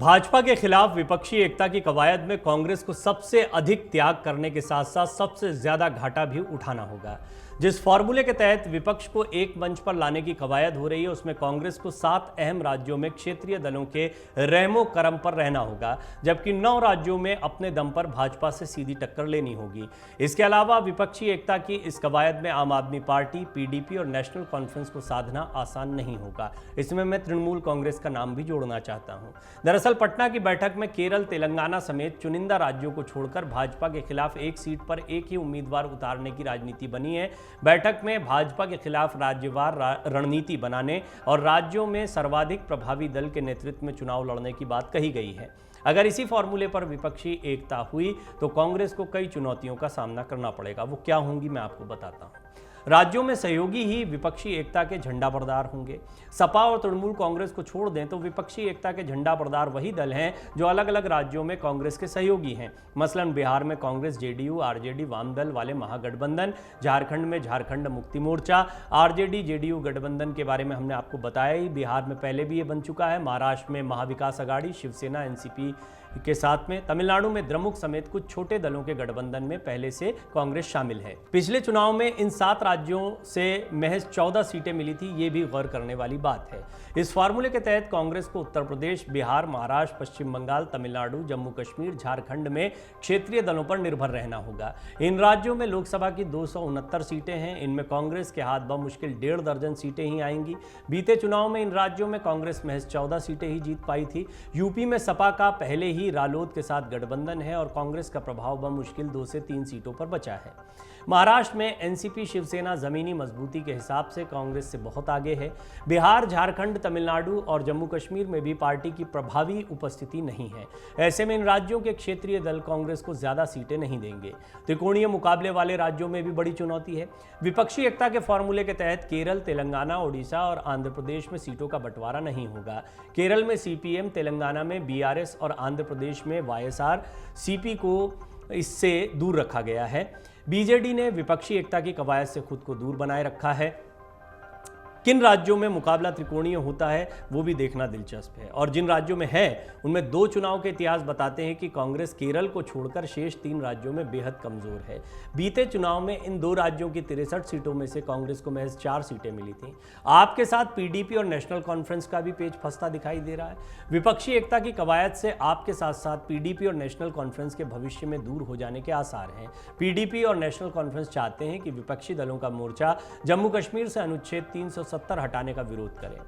भाजपा के खिलाफ विपक्षी एकता की कवायद में कांग्रेस को सबसे अधिक त्याग करने के साथ साथ सबसे ज्यादा घाटा भी उठाना होगा। जिस फॉर्मूले के तहत विपक्ष को एक मंच पर लाने की कवायद हो रही है, उसमें कांग्रेस को 7 अहम राज्यों में क्षेत्रीय दलों के रहमो करम पर रहना होगा, जबकि 9 राज्यों में अपने दम पर भाजपा से सीधी टक्कर लेनी होगी। इसके अलावा विपक्षी एकता की इस कवायद में आम आदमी पार्टी, पीडीपी और नेशनल कॉन्फ्रेंस को साधना आसान नहीं होगा। इसमें मैं तृणमूल कांग्रेस का नाम भी जोड़ना चाहता हूं। दरअसल पटना की बैठक में केरल, तेलंगाना समेत चुनिंदा राज्यों को छोड़कर भाजपा के खिलाफ एक सीट पर एक ही उम्मीदवार उतारने की राजनीति बनी है। बैठक में भाजपा के खिलाफ राज्यवार रणनीति बनाने और राज्यों में सर्वाधिक प्रभावी दल के नेतृत्व में चुनाव लड़ने की बात कही गई है। अगर इसी फॉर्मूले पर विपक्षी एकता हुई तो कांग्रेस को कई चुनौतियों का सामना करना पड़ेगा। वो क्या होंगी मैं आपको बताता हूं। राज्यों में सहयोगी ही विपक्षी एकता के झंडा बरदार होंगे। सपा और तृणमूल कांग्रेस को छोड़ दें तो विपक्षी एकता के झंडा बरदार वही दल हैं जो अलग अलग राज्यों में कांग्रेस के सहयोगी हैं। मसलन बिहार में कांग्रेस, जेडीयू, आरजेडी वाम दल वाले महागठबंधन, झारखंड में झारखंड मुक्ति मोर्चा, आरजेडी जेडीयू गठबंधन के बारे में हमने आपको बताया ही, बिहार में पहले भी ये बन चुका है। महाराष्ट्र में महाविकास अघाड़ी, शिवसेना, एनसीपी के साथ में तमिलनाडु में द्रमुक समेत कुछ छोटे दलों के गठबंधन में पहले से कांग्रेस शामिल है। पिछले चुनाव में इन 7 राज्यों से महज 14 सीटें मिली थी, ये भी गौर करने वाली बात है। इस फार्मूले के तहत कांग्रेस को उत्तर प्रदेश, बिहार, महाराष्ट्र, पश्चिम बंगाल, तमिलनाडु, जम्मू कश्मीर, झारखंड में क्षेत्रीय दलों पर निर्भर रहना होगा। इन राज्यों में लोकसभा की 269 सीटें हैं। इनमें कांग्रेस के हाथ बमुश्किल 1.5 दर्जन सीटें ही आएंगी। बीते चुनाव में इन राज्यों में कांग्रेस महज 14 सीटें ही जीत पाई थी। यूपी में सपा का पहले ही रालोद के साथ गठबंधन है और कांग्रेस का प्रभाव बमुश्किल 2 से 3 सीटों पर बचा है। महाराष्ट्र में एनसीपी, शिवसेना जमीनी मजबूती के हिसाब से कांग्रेस से बहुत आगे है। बिहार, झारखंड, तमिलनाडु और जम्मू कश्मीर में भी पार्टी की प्रभावी उपस्थिति नहीं है। ऐसे में इन राज्यों के क्षेत्रीय दल कांग्रेस को ज्यादा सीटें नहीं देंगे। त्रिकोणीय मुकाबले वाले राज्यों में भी बड़ी चुनौती है। विपक्षी एकता के फॉर्मूले के तहत केरल, तेलंगाना, ओडिशा और आंध्र प्रदेश में सीटों का बंटवारा नहीं होगा। केरल में सीपीएम, तेलंगाना में बीआरएस और आंध्र प्रदेश में वाईएसआर सीपी को इससे दूर रखा गया है। बीजेडी ने विपक्षी एकता की कवायद से खुद को दूर बनाए रखा है। किन राज्यों में मुकाबला त्रिकोणीय होता है वो भी देखना दिलचस्प है, और जिन राज्यों में है उनमें 2 चुनाव के इतिहास बताते हैं कि कांग्रेस केरल को छोड़कर शेष 3 राज्यों में बेहद कमजोर है। बीते चुनाव में इन 2 राज्यों की 63 सीटों में से कांग्रेस को महज 4 सीटें मिली थीं। आपके साथ पीडीपी और नेशनल कॉन्फ्रेंस का भी पेच फंसता दिखाई दे रहा है। विपक्षी एकता की कवायद से आपके साथ साथ पीडीपी और नेशनल कॉन्फ्रेंस के भविष्य में दूर हो जाने के आसार हैं। पीडीपी और नेशनल कॉन्फ्रेंस चाहते हैं कि विपक्षी दलों का मोर्चा जम्मू कश्मीर से अनुच्छेद 370 हटाने का विरोध करें।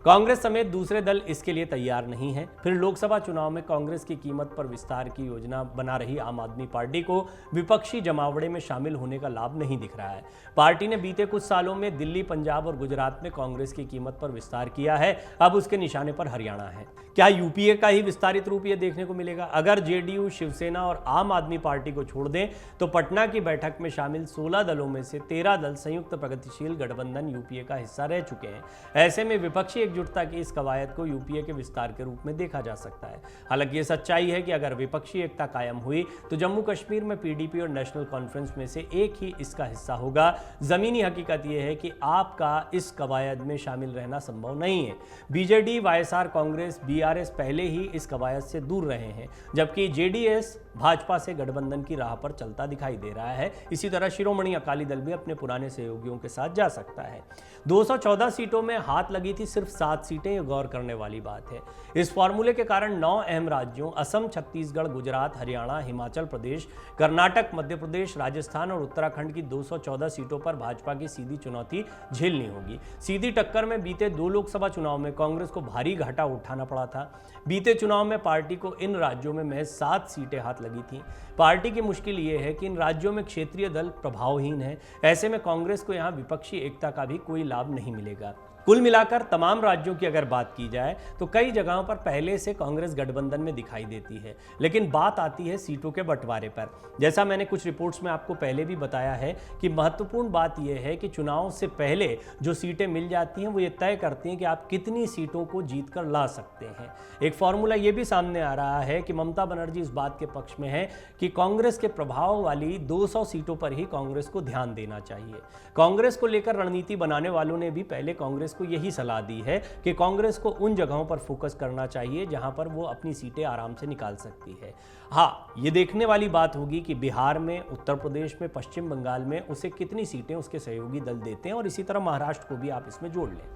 कांग्रेस समेत दूसरे दल इसके लिए तैयार नहीं है। फिर लोकसभा चुनाव में कांग्रेस की कीमत पर विस्तार की योजना बना रही आम आदमी पार्टी को विपक्षी जमावड़े में शामिल होने का लाभ नहीं दिख रहा है। पार्टी ने बीते कुछ सालों में दिल्ली, पंजाब और गुजरात में कांग्रेस की कीमत पर विस्तार किया है। अब उसके निशाने पर हरियाणा है। क्या यूपीए का ही विस्तारित रूप ये देखने को मिलेगा? अगर जेडीयू, शिवसेना और आम आदमी पार्टी को छोड़ दें तो पटना की बैठक में शामिल 16 दलों में से 13 दल संयुक्त प्रगतिशील गठबंधन यूपीए का हिस्सा रह चुके हैं। ऐसे में विपक्षी एकजुटता की इस कवायद को यूपीए के विस्तार के रूप में देखा जा सकता है। हालांकि ये सच्चाई है कि अगर विपक्षी एकता कायम हुई तो जम्मू कश्मीर में पीडीपी और नेशनल कॉन्फ्रेंस में से एक ही इसका हिस्सा होगा। जमीनी हकीकत यह है कि आपका इस कवायद में शामिल रहना संभव नहीं है। बीजेडी, वाईएसआर कांग्रेस, बीआरएस पहले ही इस कवायद से दूर रहे हैं, जबकि जेडीएस भाजपा से गठबंधन की राह पर चलता दिखाई दे रहा है। इसी तरह शिरोमणि अकाली दल भी अपने पुराने सहयोगियों के साथ जा सकता है। 214 सीटों में हाथ लगी थी सिर्फ 7 सीटें, ये गौर करने वाली बात है। इस फॉर्मूले के कारण 9 अहम राज्यों असम, छत्तीसगढ़, गुजरात, हरियाणा, हिमाचल प्रदेश, कर्नाटक, मध्य प्रदेश, राजस्थान और उत्तराखंड की 214 सीटों पर भाजपा की सीधी चुनौती झेलनी होगी। सीधी टक्कर में बीते 2 लोकसभा चुनाव में कांग्रेस को भारी घाटा उठाना पड़ा था। बीते चुनाव में पार्टी को इन राज्यों में महज 7 सीटें हाथ लगी थी। पार्टी की मुश्किल ये है कि इन राज्यों में क्षेत्रीय दल प्रभावहीन है। ऐसे में कांग्रेस को यहां विपक्षी एकता का भी कोई लाभ नहीं मिलेगा। कुल मिलाकर तमाम राज्यों की अगर बात की जाए तो कई जगहों पर पहले से कांग्रेस गठबंधन में दिखाई देती है, लेकिन बात आती है सीटों के बंटवारे पर। जैसा मैंने कुछ रिपोर्ट्स में आपको पहले भी बताया है कि महत्वपूर्ण बात यह है कि चुनाव से पहले जो सीटें मिल जाती हैं वो ये तय करती हैं कि आप कितनी सीटों को जीत कर ला सकते हैं। एक फॉर्मूला ये भी सामने आ रहा है कि ममता बनर्जी इस बात के पक्ष में है कि कांग्रेस के प्रभाव वाली 200 सीटों पर ही कांग्रेस को ध्यान देना चाहिए। कांग्रेस को लेकर रणनीति बनाने वालों ने भी पहले कांग्रेस को यही सलाह दी है कि कांग्रेस को उन जगहों पर फोकस करना चाहिए जहां पर वो अपनी सीटें आराम से निकाल सकती है। हाँ, ये देखने वाली बात होगी कि बिहार में, उत्तर प्रदेश में, पश्चिम बंगाल में उसे कितनी सीटें उसके सहयोगी दल देते हैं, और इसी तरह महाराष्ट्र को भी आप इसमें जोड़ लें।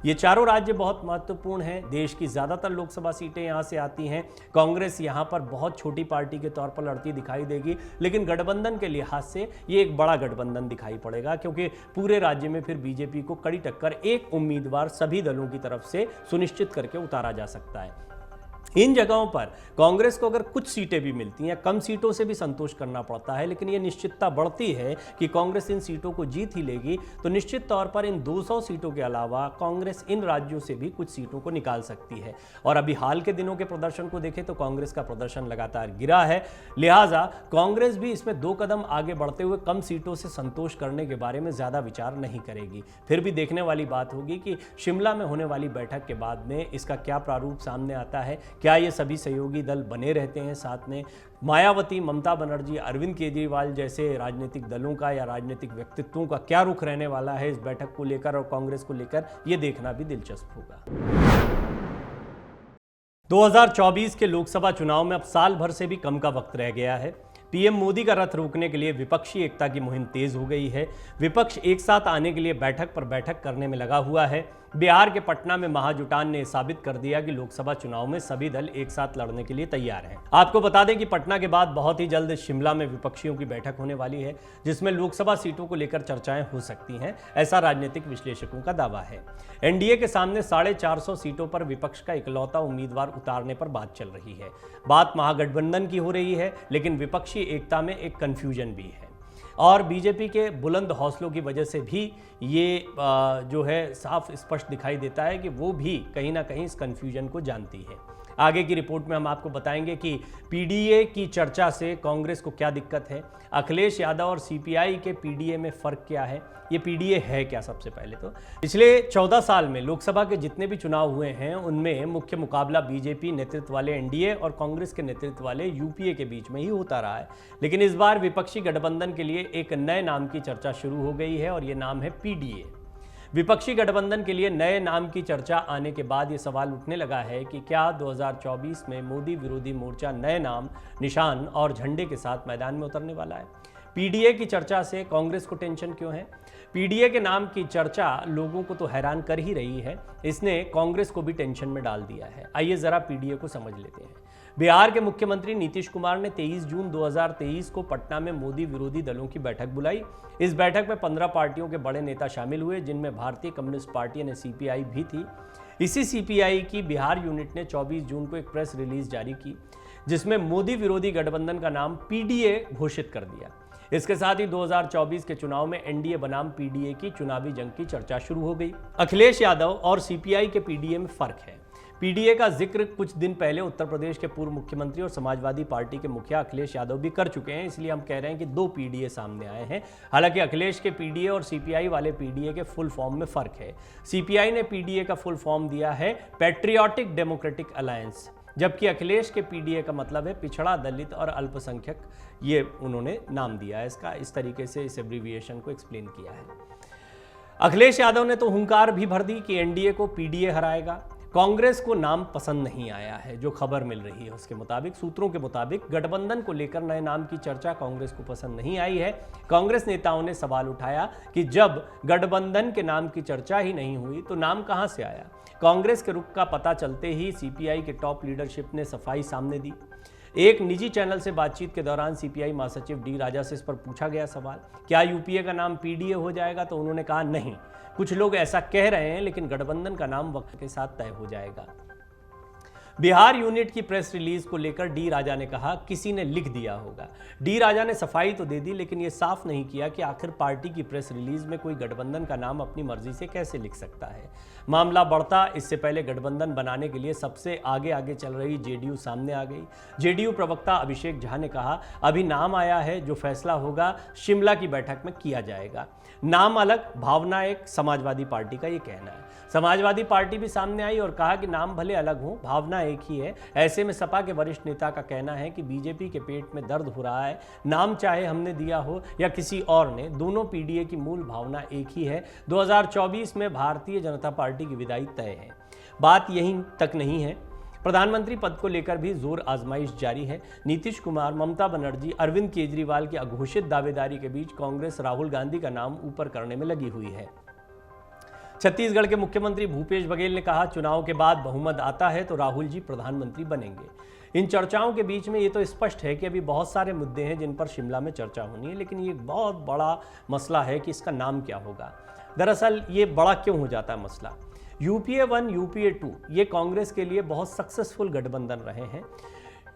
ये चारों राज्य बहुत महत्वपूर्ण हैं। देश की ज़्यादातर लोकसभा सीटें यहाँ से आती हैं। कांग्रेस यहाँ पर बहुत छोटी पार्टी के तौर पर लड़ती दिखाई देगी, लेकिन गठबंधन के लिहाज से ये एक बड़ा गठबंधन दिखाई पड़ेगा, क्योंकि पूरे राज्य में फिर बीजेपी को कड़ी टक्कर एक उम्मीदवार सभी दलों की तरफ से सुनिश्चित करके उतारा जा सकता है। इन जगहों पर कांग्रेस को अगर कुछ सीटें भी मिलती हैं, कम सीटों से भी संतोष करना पड़ता है, लेकिन यह निश्चितता बढ़ती है कि कांग्रेस इन सीटों को जीत ही लेगी, तो निश्चित तौर पर इन 200 सीटों के अलावा कांग्रेस इन राज्यों से भी कुछ सीटों को निकाल सकती है। और अभी हाल के दिनों के प्रदर्शन को देखें तो कांग्रेस का प्रदर्शन लगातार गिरा है, लिहाजा कांग्रेस भी इसमें 2 कदम आगे बढ़ते हुए कम सीटों से संतोष करने के बारे में ज़्यादा विचार नहीं करेगी। फिर भी देखने वाली बात होगी कि शिमला में होने वाली बैठक के बाद में इसका क्या प्रारूप सामने आता है। क्या ये सभी सहयोगी दल बने रहते हैं साथ में? मायावती, ममता बनर्जी, अरविंद केजरीवाल जैसे राजनीतिक दलों का या राजनीतिक व्यक्तित्वों का क्या रुख रहने वाला है इस बैठक को लेकर और कांग्रेस को लेकर, ये देखना भी दिलचस्प होगा। 2024 के लोकसभा चुनाव में अब साल भर से भी कम का वक्त रह गया है। पीएम मोदी का रथ रोकने के लिए विपक्षी एकता की मुहिम तेज हो गई है। विपक्ष एक साथ आने के लिए बैठक पर बैठक करने में लगा हुआ है। बिहार के पटना में महाजुटान ने साबित कर दिया कि लोकसभा चुनाव में सभी दल एक साथ लड़ने के लिए तैयार हैं। आपको बता दें कि पटना के बाद बहुत ही जल्द शिमला में विपक्षियों की बैठक होने वाली है, जिसमें लोकसभा सीटों को लेकर चर्चाएं हो सकती हैं, ऐसा राजनीतिक विश्लेषकों का दावा है। एनडीए के सामने 450 सीटों पर विपक्ष का इकलौता उम्मीदवार उतारने पर बात चल रही है। बात महागठबंधन की हो रही है, लेकिन विपक्षी एकता में एक कंफ्यूजन भी है, और बीजेपी के बुलंद हौसलों की वजह से भी ये जो है साफ स्पष्ट दिखाई देता है कि वो भी कहीं ना कहीं इस कन्फ्यूजन को जानती है। आगे की रिपोर्ट में हम आपको बताएंगे कि पीडीए की चर्चा से कांग्रेस को क्या दिक्कत है, अखिलेश यादव और सीपीआई के पीडीए में फ़र्क क्या है, ये पीडीए है क्या। सबसे पहले तो पिछले 14 साल में लोकसभा के जितने भी चुनाव हुए हैं उनमें मुख्य मुकाबला बीजेपी नेतृत्व वाले एनडीए और कांग्रेस के नेतृत्व वाले यूपीए के बीच में ही होता रहा है। लेकिन इस बार विपक्षी गठबंधन के लिए एक नए नाम की चर्चा शुरू हो गई है, और ये नाम है पीडीए। विपक्षी गठबंधन के लिए नए नाम की चर्चा आने के बाद ये सवाल उठने लगा है कि क्या 2024 में मोदी विरोधी मोर्चा नए नाम, निशान और झंडे के साथ मैदान में उतरने वाला है। पीडीए की चर्चा से कांग्रेस को टेंशन क्यों है? पीडीए के नाम की चर्चा लोगों को तो हैरान कर ही रही है, इसने कांग्रेस को भी टेंशन में डाल दिया है। आइए जरा पीडीए को समझ लेते हैं। बिहार के मुख्यमंत्री नीतीश कुमार ने 23 जून 2023 को पटना में मोदी विरोधी दलों की बैठक बुलाई। इस बैठक में 15 पार्टियों के बड़े नेता शामिल हुए, जिनमें भारतीय कम्युनिस्ट पार्टी यानी सीपीआई भी थी। इसी सीपीआई की बिहार यूनिट ने 24 जून को एक प्रेस रिलीज जारी की, जिसमें मोदी विरोधी गठबंधन का नाम पीडीए घोषित कर दिया। इसके साथ ही 2024 के चुनाव में एनडीए बनाम पीडीए की चुनावी जंग की चर्चा शुरू हो गई। अखिलेश यादव और सीपीआई के पीडीए में फर्क है। पीडीए का जिक्र कुछ दिन पहले उत्तर प्रदेश के पूर्व मुख्यमंत्री और समाजवादी पार्टी के मुखिया अखिलेश यादव भी कर चुके हैं, इसलिए हम कह रहे हैं कि 2 पीडीए सामने आए हैं। हालांकि अखिलेश के पीडीए और सीपीआई वाले पीडीए के फुल फॉर्म में फर्क है। सीपीआई ने पीडीए का फुल फॉर्म दिया है पैट्रियोटिक डेमोक्रेटिक अलायंस, जबकि अखिलेश के पीडीए का मतलब है पिछड़ा, दलित और अल्पसंख्यक। ये उन्होंने नाम दिया है इसका, इस तरीके से इस एब्रीविएशन को एक्सप्लेन किया है। अखिलेश यादव ने तो हुंकार भी भर दी कि एनडीए को पीडीए हराएगा। कांग्रेस को नाम पसंद नहीं आया है, जो खबर मिल रही है उसके मुताबिक, सूत्रों के मुताबिक गठबंधन को लेकर नए नाम की चर्चा कांग्रेस को पसंद नहीं आई है। कांग्रेस नेताओं ने सवाल उठाया कि जब गठबंधन के नाम की चर्चा ही नहीं हुई तो नाम कहां से आया। कांग्रेस के रुख का पता चलते ही सीपीआई के टॉप लीडरशिप ने सफाई सामने दी। एक निजी चैनल से बातचीत के दौरान सीपीआई महासचिव डी राजा से इस पर पूछा गया सवाल, क्या यूपीए का नाम पीडीए हो जाएगा, तो उन्होंने कहा नहीं, कुछ लोग ऐसा कह रहे हैं, लेकिन गठबंधन का नाम वक्त के साथ तय हो जाएगा। बिहार यूनिट की प्रेस रिलीज को लेकर डी राजा ने कहा किसी ने लिख दिया होगा। डी राजा ने सफाई तो दे दी, लेकिन यह साफ नहीं किया कि आखिर पार्टी की प्रेस रिलीज में कोई गठबंधन का नाम अपनी मर्जी से कैसे लिख सकता है। मामला बढ़ता, इससे पहले गठबंधन बनाने के लिए सबसे आगे चल रही जेडीयू सामने आ गई। जेडीयू प्रवक्ता अभिषेक झा ने कहा अभी नाम आया है, जो फैसला होगा शिमला की बैठक में किया जाएगा। नाम अलग, भावना एक, समाजवादी पार्टी का ये कहना है। समाजवादी पार्टी भी सामने आई और कहा कि नाम भले अलग हो, भावना एक ही है। ऐसे में सपा के वरिष्ठ नेता का कहना है कि बीजेपी के पेट में दर्द हो रहा है, नाम चाहे हमने दिया हो या किसी और ने, दोनों पीडीए की मूल भावना एक ही है। 2024 में भारतीय जनता पार्टी की विदाई तय है। बात यहीं तक नहीं है, प्रधानमंत्री पद को लेकर भी जोर आजमाइश जारी है। नीतीश कुमार, ममता बनर्जी, अरविंद केजरीवाल की अघोषित दावेदारी के बीच कांग्रेस राहुल गांधी का नाम ऊपर करने में लगी हुई है। छत्तीसगढ़ के मुख्यमंत्री भूपेश बघेल ने कहा, चुनाव के बाद बहुमत आता है तो राहुल जी प्रधानमंत्री बनेंगे। इन चर्चाओं के बीच में ये तो स्पष्ट है कि अभी बहुत सारे मुद्दे हैं जिन पर शिमला में चर्चा होनी है, लेकिन ये बहुत बड़ा मसला है कि इसका नाम क्या होगा। दरअसल ये बड़ा क्यों हो जाता है मसला? यूपीए 1, यूपीए 2 ये कांग्रेस के लिए बहुत सक्सेसफुल गठबंधन रहे हैं।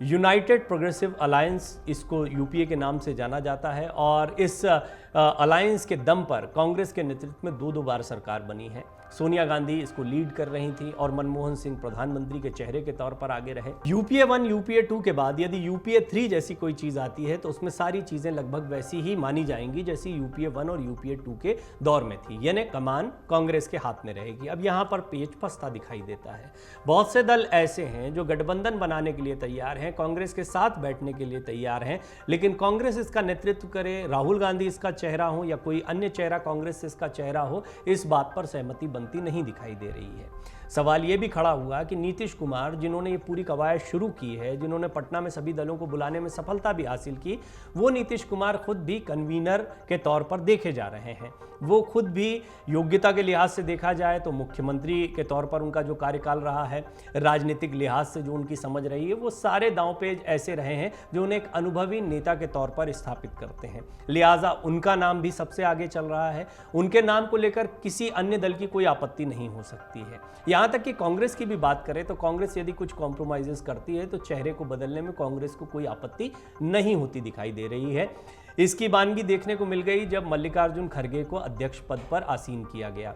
यूनाइटेड प्रोग्रेसिव अलायंस इसको यूपीए के नाम से जाना जाता है और इस अलायंस के दम पर कांग्रेस के नेतृत्व में 2 बार सरकार बनी है। सोनिया गांधी इसको लीड कर रही थी और मनमोहन सिंह प्रधानमंत्री के चेहरे के तौर पर आगे रहे। यूपीए 1, यूपीए 2 के बाद यदि यूपीए 3 जैसी कोई चीज आती है तो उसमें सारी चीजें लगभग वैसी ही मानी जाएंगी जैसी यूपीए 1 और यूपीए 2 के दौर में थी, यानी कमान कांग्रेस के हाथ में रहेगी। अब यहाँ पर पेच फंसता दिखाई देता है। बहुत से दल ऐसे हैं जो गठबंधन बनाने के लिए तैयार हैं, कांग्रेस के साथ बैठने के लिए तैयार हैं, लेकिन कांग्रेस इसका नेतृत्व करे, राहुल गांधी इसका चेहरा हो या कोई अन्य चेहरा कांग्रेस से इसका चेहरा हो, इस बात पर सहमति बनती नहीं दिखाई दे रही है। सवाल यह भी खड़ा हुआ कि नीतीश कुमार, जिन्होंने ये पूरी कवायद शुरू की है, जिन्होंने पटना में सभी दलों को बुलाने में सफलता भी हासिल की, वो नीतीश कुमार खुद भी कन्वीनर के तौर पर देखे जा रहे हैं। वो खुद भी योग्यता के लिहाज से देखा जाए तो मुख्यमंत्री के तौर पर उनका जो कार्यकाल रहा है, राजनीतिक लिहाज से जो उनकी समझ रही है, वो सारे दांवपेच ऐसे रहे हैं जो उन्हें एक अनुभवी नेता के तौर पर स्थापित करते हैं। लिहाजा उनका नाम भी सबसे आगे चल रहा है। उनके नाम को लेकर किसी अन्य दल की कोई आपत्ति नहीं हो सकती है। यहाँ तक कि कांग्रेस की भी बात करें तो कांग्रेस यदि कुछ कॉम्प्रोमाइजेस करती है तो चेहरे को बदलने में कांग्रेस को कोई आपत्ति नहीं होती दिखाई दे रही है। इसकी बानगी देखने को मिल गई जब मल्लिकार्जुन खड़गे को अध्यक्ष पद पर आसीन किया गया।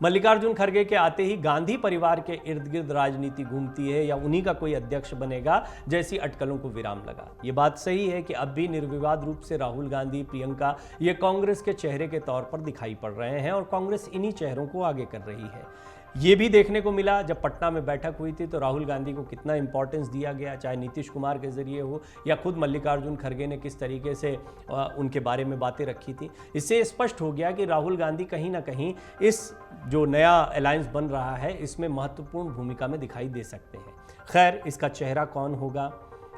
मल्लिकार्जुन खड़गे के आते ही गांधी परिवार के इर्द गिर्द राजनीति घूमती है या उन्हीं का कोई अध्यक्ष बनेगा जैसी अटकलों को विराम लगा। ये बात सही है कि अब भी निर्विवाद रूप से राहुल गांधी, प्रियंका ये कांग्रेस के चेहरे के तौर पर दिखाई पड़ रहे हैं और कांग्रेस इन्हीं चेहरों को आगे कर रही है। ये भी देखने को मिला जब पटना में बैठक हुई थी तो राहुल गांधी को कितना इंपॉर्टेंस दिया गया, चाहे नीतीश कुमार के जरिए हो या खुद मल्लिकार्जुन खड़गे ने किस तरीके से उनके बारे में बातें रखी थी। इससे स्पष्ट हो गया कि राहुल गांधी कहीं ना कहीं इस जो नया अलायंस बन रहा है इसमें महत्वपूर्ण भूमिका में दिखाई दे सकते हैं। खैर, इसका चेहरा कौन होगा,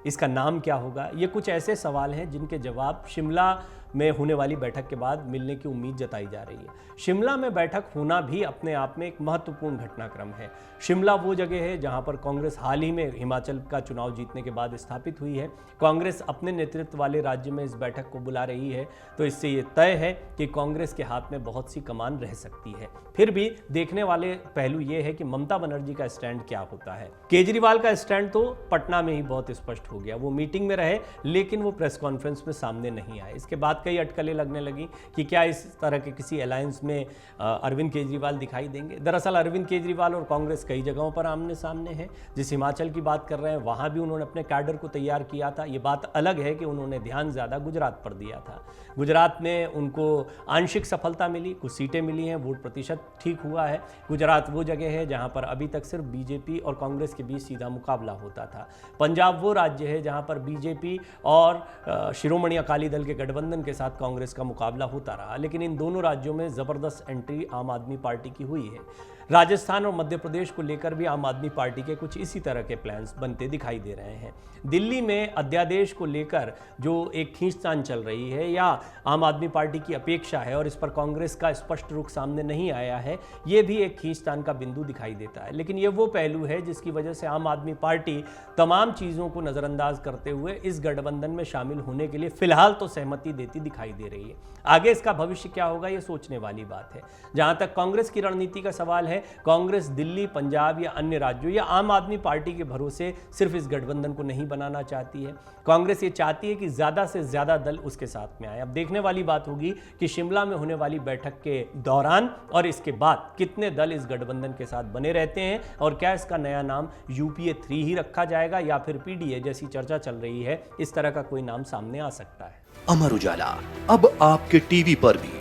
इसका नाम क्या होगा, ये कुछ ऐसे सवाल हैं जिनके जवाब शिमला में होने वाली बैठक के बाद मिलने की उम्मीद जताई जा रही है। शिमला में बैठक होना भी अपने आप में एक महत्वपूर्ण घटनाक्रम है। शिमला वो जगह है जहां पर कांग्रेस हाल ही में हिमाचल का चुनाव जीतने के बाद स्थापित हुई है। कांग्रेस अपने नेतृत्व वाले राज्य में इस बैठक को बुला रही है, तो इससे ये तय है कि कांग्रेस के हाथ में बहुत सी कमान रह सकती है। फिर भी देखने वाले पहलू ये है कि ममता बनर्जी का स्टैंड क्या होता है। केजरीवाल का स्टैंड तो पटना में ही बहुत स्पष्ट हो गया। वो मीटिंग में रहे लेकिन वो प्रेस कॉन्फ्रेंस में सामने नहीं आए। इसके बाद कई अटकलें लगने लगी कि क्या इस तरह के किसी अलायंस में अरविंद केजरीवाल दिखाई देंगे। दरअसल अरविंद केजरीवाल और कांग्रेस कई जगहों पर आमने सामने है। जिस हिमाचल की बात कर रहे हैं वहां भी उन्होंने अपने कैडर को तैयार किया था। ये बात अलग है कि उन्होंने ध्यान ज्यादा गुजरात पर दिया था। गुजरात में उनको आंशिक सफलता मिली, कुछ सीटें मिली हैं, वोट प्रतिशत ठीक हुआ है। गुजरात वो जगह है जहां पर अभी तक सिर्फ बीजेपी और कांग्रेस के बीच सीधा मुकाबला होता था। पंजाब वो राज्य है जहां पर बीजेपी और शिरोमणि अकाली दल के गठबंधन के साथ कांग्रेस का मुकाबला होता रहा, लेकिन इन दोनों राज्यों में जबरदस्त एंट्री आम आदमी पार्टी की हुई है। राजस्थान और मध्य प्रदेश को लेकर भी आम आदमी पार्टी के कुछ इसी तरह के प्लान्स बनते दिखाई दे रहे हैं। दिल्ली में अध्यादेश को लेकर जो एक खींचतान चल रही है या आम आदमी पार्टी की अपेक्षा है और इस पर कांग्रेस का स्पष्ट रुख सामने नहीं आया है, ये भी एक खींचतान का बिंदु दिखाई देता है। लेकिन ये वो पहलू है जिसकी वजह से आम आदमी पार्टी तमाम चीज़ों को नज़रअंदाज करते हुए इस गठबंधन में शामिल होने के लिए फिलहाल तो सहमति देती दिखाई दे रही है। आगे इसका भविष्य क्या होगा ये सोचने वाली बात है। जहां तक कांग्रेस की रणनीति का सवाल है, कांग्रेस दिल्ली, पंजाब या अन्य राज्यों या आम आदमी पार्टी के भरोसे सिर्फ इस गठबंधन को नहीं बनाना चाहती है। कांग्रेस ये चाहती है कि ज्यादा से ज्यादा दल उसके साथ में आए। अब देखने वाली बात होगी कि शिमला में होने वाली बैठक के दौरान और इसके बाद कितने दल इस गठबंधन के साथ बने रहते हैं और क्या इसका नया नाम यूपीए 3 ही रखा जाएगा या फिर पीडीए जैसी चर्चा चल रही है, इस तरह का कोई नाम सामने आ सकता है। अमर उजाला अब आपके टीवी पर भी।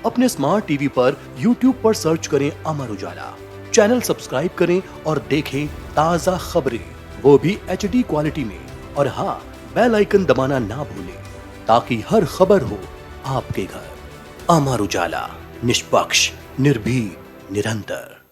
अपने स्मार्ट टीवी पर YouTube पर सर्च करें अमर उजाला, चैनल सब्सक्राइब करें और देखें ताजा खबरें, वो भी HD क्वालिटी में। और हाँ, बेल आइकन दबाना ना भूलें ताकि हर खबर हो आपके घर। अमर उजाला, निष्पक्ष, निर्भीक, निरंतर।